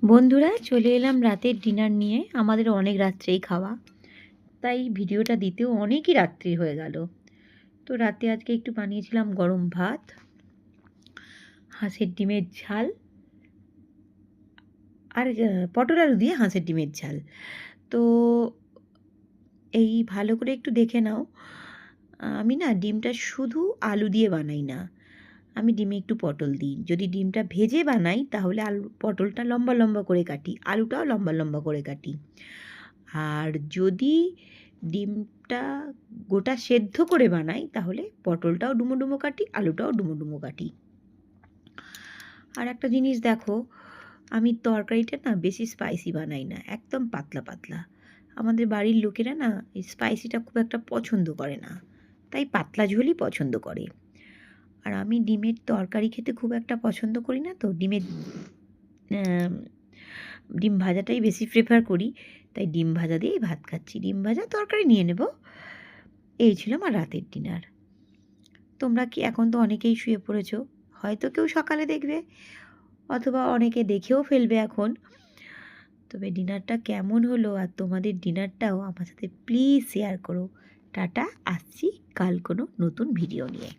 বন্ধুরা চলে এলাম রাতের ডিনার নিয়ে। আমাদের অনেক রাত্রেই খাওয়া, তাই ভিডিওটা দিতেও অনেকই রাত্রি হয়ে গেল। তো রাতে আজকে একটু বানিয়েছিলাম গরম ভাত, হাঁসের ডিমের ঝাল আর পটল আলু দিয়ে হাঁসের ডিমের ঝাল। তো এই ভালো করে একটু দেখে নাও, আমি না ডিমটা শুধু আলু দিয়ে বানাই না, আমি ডিমে একটু পটল দিই। যদি ডিমটা ভেজে বানাই তাহলে পটলটা লম্বা লম্বা করে কাটি, আলুটাও লম্বা লম্বা করে কাটি। আর যদি ডিমটা গোটা সেদ্ধ করে বানাই তাহলে পটলটাও ডুমো ডুমো কাটি, আলুটাও ডুমো ডুমো কাটি। আর একটা জিনিস দেখো, আমি তরকারিটা না বেশি স্পাইসি বানাই না, একদম পাতলা পাতলা। আমাদের বাড়ির লোকেরা না এই স্পাইসিটা খুব একটা পছন্দ করে না, তাই পাতলা ঝোলই পছন্দ করে। আর আমি ডিমের তরকারি খেতে খুব একটা পছন্দ করি না, তো ডিম ভাজাটাই বেশি প্রেফার করি, তাই ডিম ভাজা দিয়েই ভাত খাচ্ছি। ডিম ভাজা তরকারি নিয়ে নেব। এই ছিল আমার রাতের ডিনার। তোমরা কি এখন তো অনেকেই শুয়ে পড়েছো, হয়তো কেউ সকালে দেখবে, অথবা অনেকে দেখেও ফেলবে এখন। তবে ডিনারটা কেমন হলো আর তোমাদের ডিনারটাও আমার সাথে প্লিজ শেয়ার করো। টাটা, আসছি কাল কোনো নতুন ভিডিও নিয়ে।